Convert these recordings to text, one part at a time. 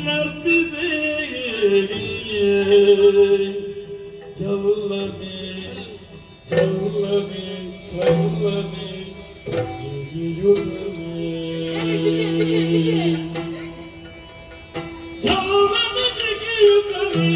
ನರ್ತಿದೆ ಚಲ್ಲನೆ ಚಲ್ಲನೆ ಚಲ್ಲನೆ ಜಿಗಿಯುತ್ತನೆ ಚಲ್ಲನೆ ಜಿಗಿಯುತ್ತನೆ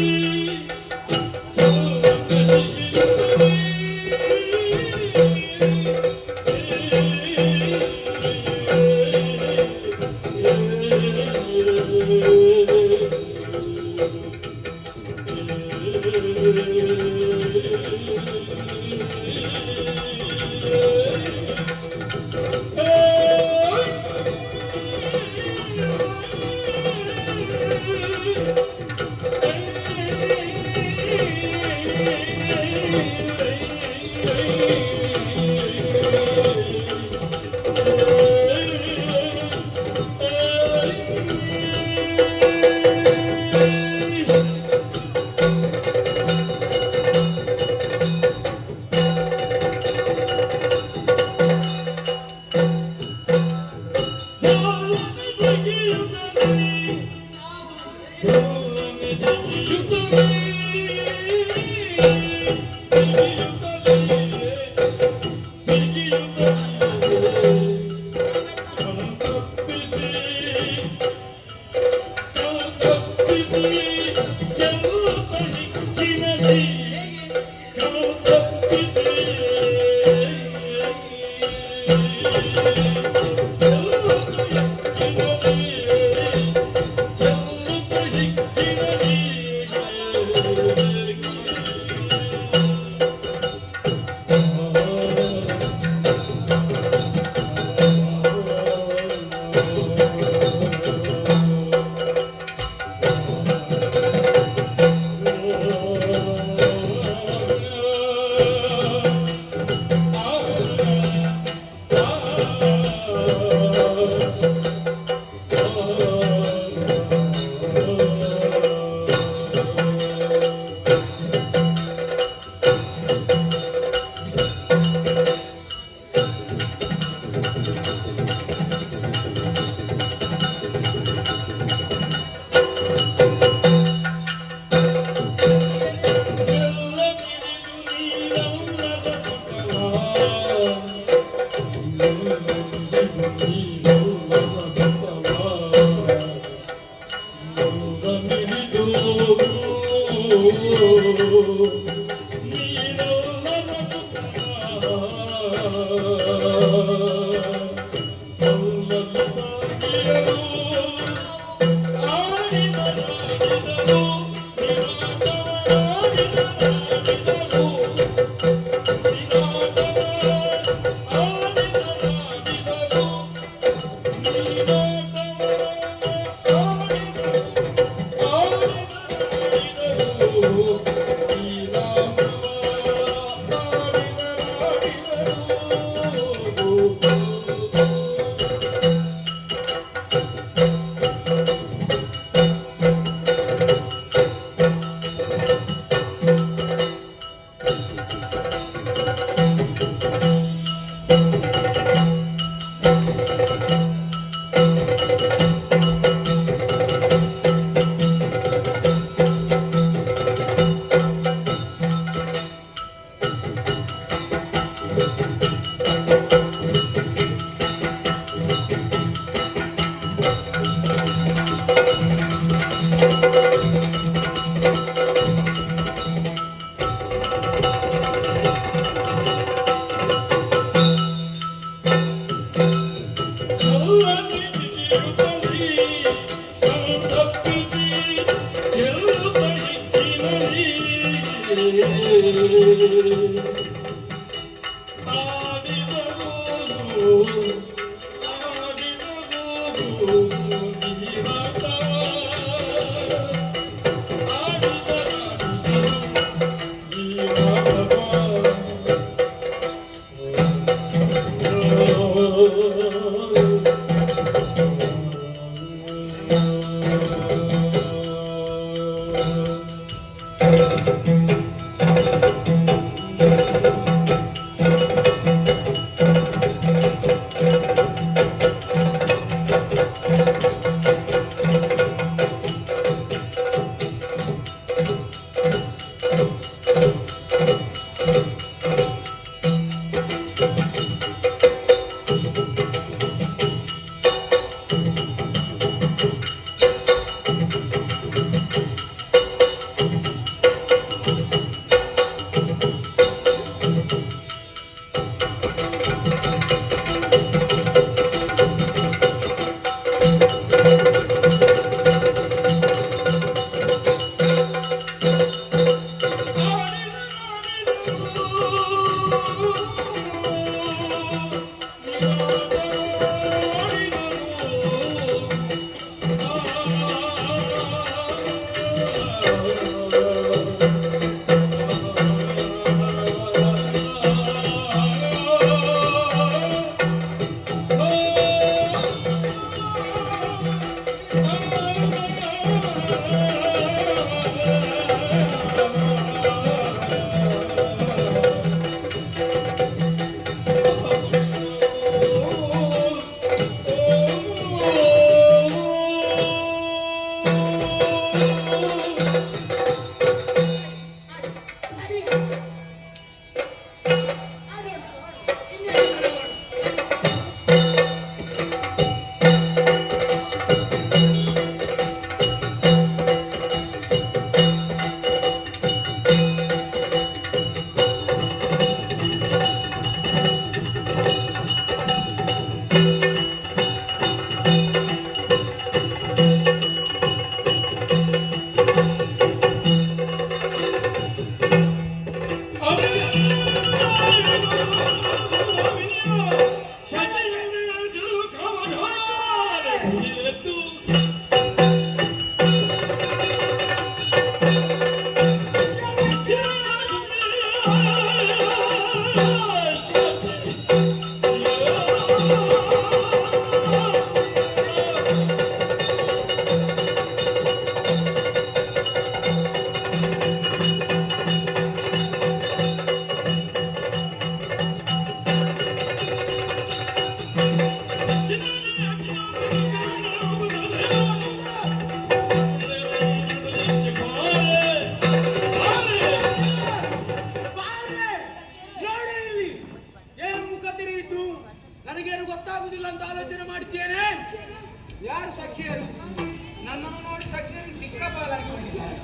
ನನ್ನನ್ನು ನೋಡಿ ಸಖಿಯರಿಗೆ ದಿಕ್ಕಾಪಾಲಾಗಿ ಹೋಗಿದ್ದಾರೆ.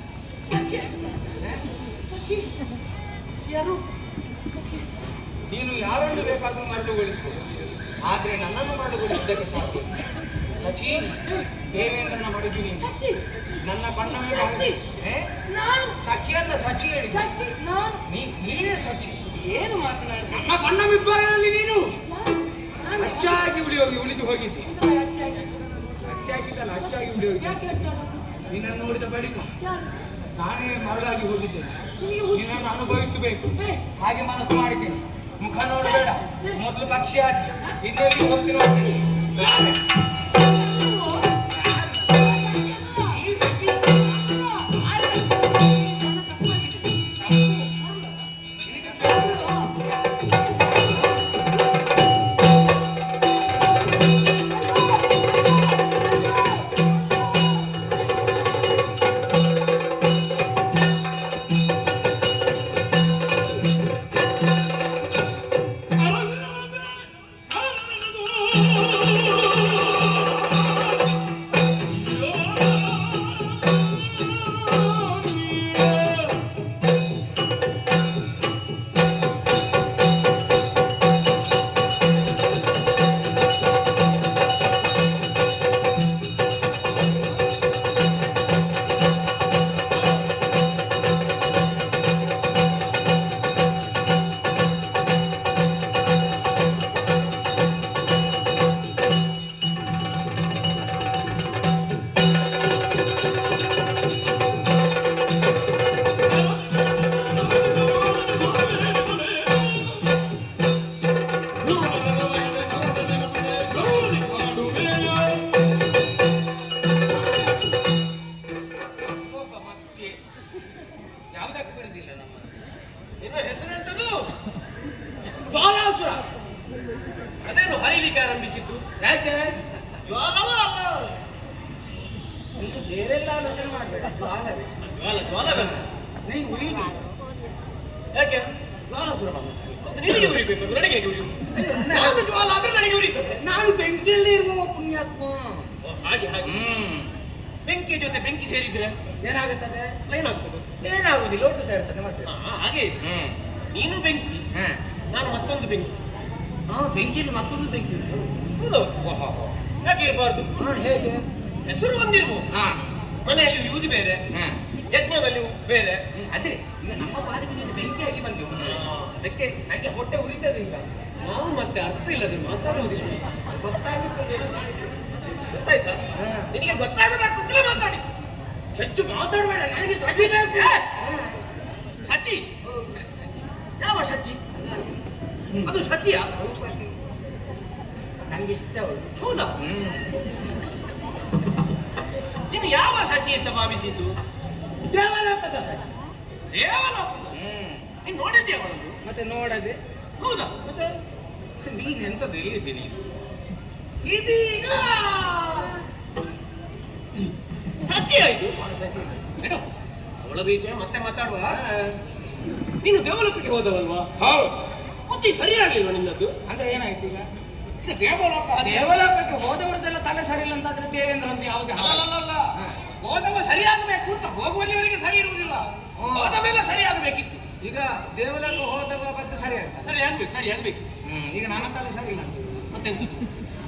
ಯಾರು? ನೀನು ಯಾರನ್ನು ಬೇಕಾದ್ರೂ ಮರಳುಗೊಳಿಸಬಹುದು, ಆದ್ರೆ ನನ್ನನ್ನು ಮರಳುಗೊಳಿಸಿದ್ದಕ್ಕೆ ಸಾಧ್ಯ. ಸಚಿ, ದೇವೇಂದ್ರನ ಮಡದಿ ನೀನು. ನನ್ನ ಕಣ್ಣ ಸಖಿ ಅಂತ ಸಚಿ ಹೇಳಿ. ನೀನೇ ಸಚಿ. ಏನು ಮಾತನಾಡಿ? ನನ್ನ ಕಣ್ಣ ವಿಭಾಗದಲ್ಲಿ ನೀನು ಅಚ್ಚಾಗಿ ಉಳಿದು ಹೋಗಿದ್ದಿ. ಅಚ್ಚಾಗಿದ್ದಲ್ಲ, ಅಚ್ಚಾಗಿ ಉಳಿ ಹೋಗಿದ್ದೆ. ನಿನ್ನನ್ನು ನೋಡಿದ ಬಳಿಕ ನಾನೇ ಮರಳಾಗಿ ಹೋಗಿದ್ದೇನೆ. ನಿನ್ನನ್ನು ಅನುಭವಿಸಬೇಕು ಹಾಗೆ ಮನಸ್ಸು ಮಾಡಿದ್ದೇನೆ. ಮುಖ ನೋಡಬೇಡ, ಮೊದಲು ಪಕ್ಷಿ ಹಾಕಿ ಇನ್ನೆಲ್ಲಿ ಹೋಗ್ತೀನಿ. ಜ್ವಾಲಾಸುರ ಅದೇನು ಹರಿಲಿಕ್ಕೆ ಆರಂಭಿಸಿದ್ದು? ಯಾಕೆ? ಜ್ವಾಲವ ಅಲ್ಲ, ಬೇರೆಲ್ಲ ಆಲೋಚನೆ ಮಾಡಬೇಡ. ಜ್ವಾಲ ಬಂದ ನೀವು ಉರಿಯುವುದು ಯಾಕೆ? ಜ್ವಾಲಾಸುರ ಬಂದ ನಿನಗೆ ಉರಿಬೇಕು, ನನಗೆ ನಾನು ಜ್ವಾಲ ಆದ್ರೆ ನನಗೆ ಉರಿತದೆ. ನಾನು ಬೆಂಕಿಯಲ್ಲಿ ಇರುವ ಪುಣ್ಯಾತ್ಮ. ಹಾಗೆ ಹಾಗೆ ಬೆಂಕಿ ಜೊತೆ ಬೆಂಕಿ ಸೇರಿದ್ರೆ ಏನಾಗುತ್ತದೆ? ಏನಾಗ್ತದೆ? ಏನಾಗುದಿಲ್ಲ, ಒಟ್ಟು ಸೇರ್ತದೆ ಮತ್ತೆ. ಹಾಗೆ ನೀನು ಬೆಂಕಿ, ನಾನು ಮತ್ತೊಂದು ಬೆಂಕಿ. ಬೆಂಕಿಯಲ್ಲಿ ಮತ್ತೊಂದು ಬೆಂಕಿ ಉಂಟು. ಹೌದೌದು, ಯಾಕೆ ಇರಬಾರ್ದು? ಹೇಗೆ? ಹೆಸರು ಒಂದಿರ್ಬೋದು. ಮನೆಯಲ್ಲಿ ಉರಿಯುವುದು ಬೇರೆ, ಯಜ್ಞದಲ್ಲಿ ಬೇರೆ. ಅದೇ ಈಗ ನಮ್ಮ ಬಾರಿಗೆ ಮೇಲೆ ಬೆಂಕಿಯಾಗಿ ಬಂದೆವು. ಅದಕ್ಕೆ ನನಗೆ ಹೊಟ್ಟೆ ಉರಿತದೆ. ಈಗ ನಾವು ಮತ್ತೆ ಅರ್ಥ ಇಲ್ಲದೆ ಮಾತಾಡುವುದಿಲ್ಲ. ಗೊತ್ತಾಗುತ್ತದೆ, ಗೊತ್ತಾಯ್ತಾ? ನಿನಗೆ ಗೊತ್ತಾಗಬೇಕಂತಲೇ ಮಾತಾಡಿ. ಹೆಚ್ಚು ಮಾತಾಡಬೇಡ, ನನಗೆ ಸಚಿ ಬೇಕು. ಸಚಿ? ಯಾವ ಸಚಿ? ಅದು ಸಚಿಯ ನನಗೆ ಇಷ್ಟ. ಹೌದಾ? ನೀನು ಯಾವ ಸಚಿ ಅಂತ ಭಾವಿಸಿದ್ದು? ದೇವಲೋಕದ ಸಚಿ. ದೇವಲೋಕದ? ನೀನು ನೋಡಿದ್ದೆ ಅವಳನ್ನು? ಮತ್ತೆ ನೋಡದೆ. ಹೌದಾ? ಮತ್ತೆ ನೀನು ಎಂತದ್ದು ಎಲ್ಲಿದ್ದೀನಿ ಇದೀಗ? ಸಚಿ ಆಯ್ತು. ಬಿಡು ಅವಳ ಬೀಚ, ಮತ್ತೆ ಮಾತಾಡುವ. ನೀನು ದೇವಲೋಕಕ್ಕೆ ಹೋದವಲ್ವಾ? ಹೌದು. ಬುದ್ಧಿ ಸರಿಯಾಗಿಲ್ವಾ ನಿನ್ನದು? ಅಂದ್ರೆ ಏನಾಯ್ತು ಈಗ? ದೇವಲೋಕಕ್ಕೆ ಹೋದವರದೆಲ್ಲ ತಲೆ ಸರಿ ಇಲ್ಲ ಅಂತಾದ್ರೆ ದೇವೇಂದ್ರ ಅಂತ ಯಾವಾಗ? ಅಲ್ಲ, ಹೋದವ ಸರಿಯಾಗಬೇಕು ಅಂತ ಹೋಗುವಲ್ಲಿವರೆಗೆ ಸರಿ ಇರುವುದಿಲ್ಲ. ಹೋದ ಮೇಲೆ ಸರಿಯಾಗಬೇಕಿತ್ತು. ಈಗ ದೇವಲೋಕ ಹೋದವ ಮತ್ತೆ ಸರಿಯಾಗಬೇಕು. ಈಗ ನನ್ನ ತಲೆ ಸರಿ ಇಲ್ಲ ಅಂತ ಮತ್ತೆಂತದ್ದು?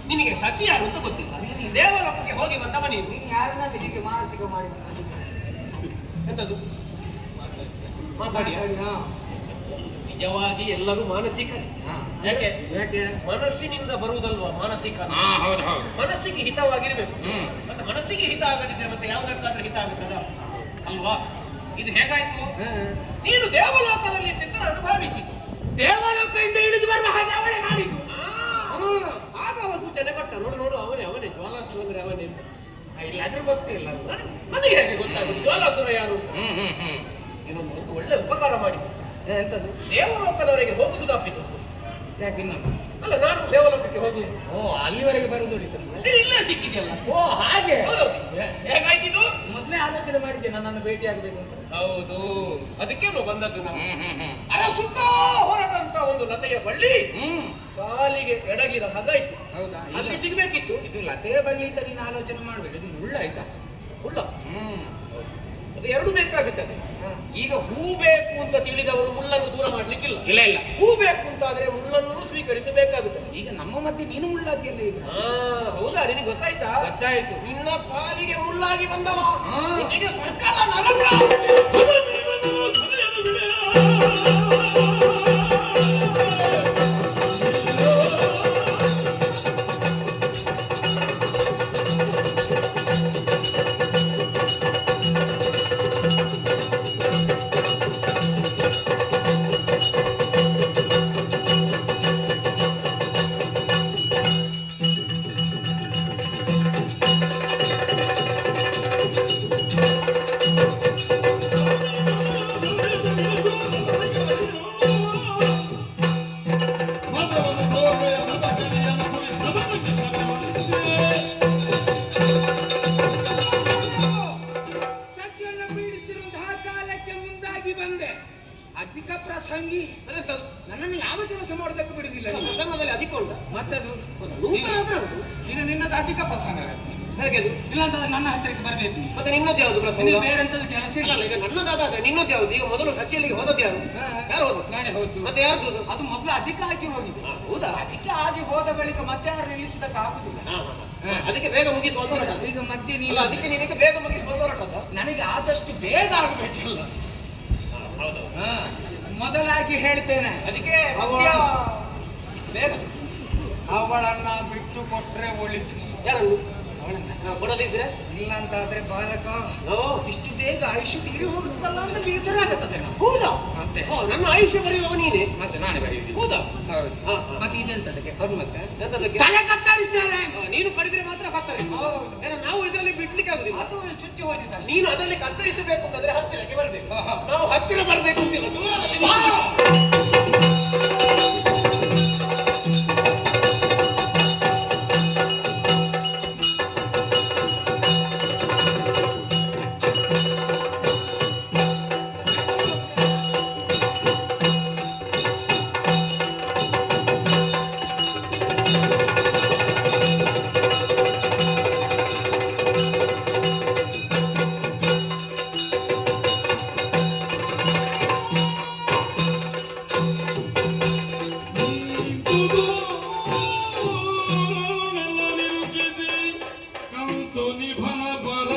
ನಿನಗೆ ಸಚಿ ಯಾರು ಅಂತ ಗೊತ್ತಿಲ್ಲ. ನೀನು ದೇವಲೋಕಕ್ಕೆ ಹೋಗಿ ಬಂದವ. ನೀನು ಯಾರನ್ನಾದ್ರೂ ಹೀಗೆ ಮಾನಸಿಕ ಮಾಡಿ ಎಂತದ್ದು ಮಾತಾಡಿ? ನಿಜವಾಗಿ ಎಲ್ಲರೂ ಮಾನಸಿಕ. ಯಾಕೆ? ಮನಸ್ಸಿನಿಂದ ಬರುವುದಲ್ವಾ ಮಾನಸಿಕ? ಹೌದು. ಮನಸ್ಸಿಗೆ ಹಿತವಾಗಿರ್ಬೇಕು. ಮತ್ತೆ ಮನಸ್ಸಿಗೆ ಹಿತ ಆಗದಿದ್ರೆ ಮತ್ತೆ ಯಾವುದಕ್ಕಾದ್ರೂ ಹಿತ ಆಗುತ್ತದ ಅಲ್ವಾ? ಇದು ಹೇಗಾಯ್ತು? ನೀನು ದೇವಲೋಕದಲ್ಲಿ ಇದ್ದ ಅನುಭವಿಸಿ ದೇವಲೋಕದಿಂದ ಇಳಿದು ಬರುವ ಹಾಗೆ ಅವಳೇ ಮಾಡಿದ್ದು. ಆಗ ಅವ ಸೂಚನೆ ಕೊಟ್ಟ. ನೋಡು ಅವನೇ ಜ್ವಾಲಾಸುರ ಅಂದ್ರೆ ಅವನೇ. ಇಲ್ಲಾದ್ರೂ ಗೊತ್ತಿಲ್ಲ ನನಗೆ ಹೇಗೆ ಗೊತ್ತಾಗುತ್ತೆ ಜ್ವಾಲಾಸುರ ಯಾರು? ಇನ್ನೊಂದು ಒಳ್ಳೆ ಉಪಕಾರ ಮಾಡಿದ್ದು. ಎಂತದ್ದು? ದೇವಲೋಕದವರೆಗೆ ಹೋಗುದು ತಪ್ಪಿತು. ಯಾಕೆ? ಅಲ್ಲ, ನಾನು ದೇವಲೋಕಕ್ಕೆ ಹೋಗುದು. ಅಲ್ಲಿವರೆಗೆ ಬರುವುದು ಇಲ್ಲೇ ಸಿಕ್ಕಿದೆಯಲ್ಲ. ಹಾಗೆ ಹೇಗಾಯ್ತಿದ್ದು? ಮೊದಲೇ ಆಲೋಚನೆ ಮಾಡಿದ್ದೆ ನನ್ನನ್ನು ಭೇಟಿಯಾಗಬೇಕು ಅಂತ. ಹೌದು, ಅದಕ್ಕೆ ಬಂದದ್ದು ನಾವು. ಅರಸುತ್ತ ಹೊರಟಂತ ಒಂದು ಲತೆಯ ಬಳ್ಳಿ ಕಾಲಿಗೆ ಎಡಗಿದ ಹಾಗಾಯ್ತು. ಹೌದಾ? ಅಲ್ಲಿ ಸಿಗ್ಬೇಕಿತ್ತು. ಇದು ಲತೆಯ ಬಳ್ಳಿ ಅಂತ ನೀನು ಆಲೋಚನೆ ಮಾಡ್ಬೇಕು. ಇದು ಮುಳ್ಳಾಯ್ತಾ? ಮುಳ್ಳ ಅದು ಎರಡು ಬೇಕಾಗುತ್ತದೆ. ಈಗ ಹೂ ಬೇಕು ಅಂತ ತಿಳಿದವರು ಮುಳ್ಳನ್ನು ದೂರ ಮಾಡ್ಲಿಕ್ಕಿಲ್ಲ. ಇಲ್ಲ ಇಲ್ಲ, ಹೂ ಬೇಕು ಅಂತ ಆದ್ರೆ ಮುಳ್ಳನ್ನು ಸ್ವೀಕರಿಸಬೇಕಾಗುತ್ತದೆ. ಈಗ ನಮ್ಮ ಮಧ್ಯೆ ನೀನು ಮುಳ್ಳಾದಿಯಲ್ಲ ಈಗ. ಹೌದಾ, ನಿನಗೆ ಗೊತ್ತಾಯ್ತಾ? ಗೊತ್ತಾಯ್ತು. ನಿನ್ನ ಪಾಲಿಗೆ ಮುಳ್ಳಾಗಿ ಬಂದವ ಹಾ. ನಿನಗೆ ಸ್ವರ್ಗಲ್ಲ ನರಕ. ಸತ್ಯವನ್ನು ಬೀಳಿಸಿರುವಂತಹ ಕಾಲಕ್ಕೆ ಮುಂದಾಗಿ ಬಂದೆ. ಅಧಿಕ ಪ್ರಸಂಗಿ ನನ್ನನ್ನು ಯಾವ ಕೆಲಸ ಮಾಡೋದಕ್ಕೆ ಬಿಡುದಿಲ್ಲ ನೀನು. ಪ್ರಸಂಗದಲ್ಲಿ ಅಧಿಕ ಉಂಟ ಮತ್ತದು ಈಗ ನಿನ್ನದು ಅಧಿಕ ಪ್ರಸಂಗ. ಹೇಗೆ ಅದು? ಇಲ್ಲ ಅಂತಂದ್ರೆ ನನ್ನ ಹತ್ತಿರಕ್ಕೆ ಬರಬೇಕು ನೀನು. ಮತ್ತೆ ನಿನ್ನದು ಯಾವುದು ಪ್ರಸಂಗ? ನಿನಗೆ ಬೇರೆ ಎಂತದ್ದು ಕೆಲಸ ಇಲ್ಲ ಇಲ್ಲ. ಈಗ ನನ್ನದಾದ್ರೆ ನಿನ್ನದು ಯಾವುದು? ಈಗ ಮೊದಲು ಸಚಿಯಲ್ಲಿಗೆ ಹೋದದ್ದು ಯಾರು? ಯಾರು ಹೋದ? ನಾನೇ ಹೋದ್ದು. ಮತ್ತೆ ಯಾರ್ದು? ಅದು ಮೊದಲು ಅಧಿಕ ಆಗಿ ಹೋಗಿದೆ. ಹೌದಾ? ಅಧಿಕ ಆಗಿ ಹೋದ ಬಳಿಕ ಮತ್ತೆ ಯಾರು ನಿಲ್ಲಿಸಿದಕ್ಕೆ ಆಗುದಿಲ್ಲ. ಅದಕ್ಕೆ ಬೇಗ ಮುಗಿಸುವ ಹೊರಟ. ಈಗ ಮಧ್ಯೆ ನೀನು ಇಲ್ಲ, ಅದಕ್ಕೆ ನಿನಗೆ ಬೇಗ ಮುಗಿಸುವ ಹೊರಟದ. ನನಗೆ ಆದಷ್ಟು ಬೇಗ ಆಗಬೇಕಿಲ್ಲ. ಹೌದು. ಮೊದಲಾಗಿ ಹೇಳ್ತೇನೆ, ಅದಕ್ಕೆ ಮಧ್ಯ ಬೇಗ ಅವಳನ್ನ ಬಿಟ್ಟು ಕೊಟ್ರೆ ಒಳಿತು. ಯಾರನ್ನು ಅವಳನ್ನ ಕೊಡದಿದ್ರೆ ಇಲ್ಲ ಅಂತಾದ್ರೆ ಬಾಲಕ ಓ ಇಷ್ಟು ಬೇಗ ಆಯುಷ್ಯ ತೀರಿ ಹೋಗುತ್ತಲ್ಲ ಅಂತ ಬೇಸರ ಆಗತ್ತದೆ. ನಾವು ಹೌದಾ? ಮತ್ತೆ ಓ, ನನ್ನ ಆಯುಷ್ಯ ಬರೆಯುವವ ನೀನೆ. ಮತ್ತೆ ನಾನೇ ಬರೆಯುವುದು. ಹೌದಾ? ಹೌದು. ಹಾ, ಹಾ. ಮತ್ತೆ ಇದೆಂತದಕ್ಕೆ ಕರ್ಮಕ್ಕೆ ಎಂತದಕ್ಕೆ? ತಲೆ ಕತ್ತರಿಸ್ತೇನೆ. ನೀನು ಕಡಿದ್ರೆ ಮಾತ್ರ ಕತ್ತರಿ. ಹೌದು. ಏನೋ ನಾವು ಇದರಲ್ಲಿ ಬಿಡ್ಲಿಕ್ಕೆ ಆಗುದಿಲ್ಲ. ಅದು ಚುಚ್ಚಿ ಹೋಗಿದ್ದ ಅಷ್ಟೇ. ನೀನು ಅದರಲ್ಲಿ ಕತ್ತರಿಸಬೇಕು ಅಂತಂದ್ರೆ ಹತ್ತಿರಕ್ಕೆ ಬರ್ಬೇಕು. ಆಹಾ. ನಾವು ಹತ್ತಿರ ಬರ್ಬೇಕು ಅಂತಿಲ್ಲ, ದೂರದಲ್ಲಿ ಆ! ಕಂತು ನಿಭನ ಬರ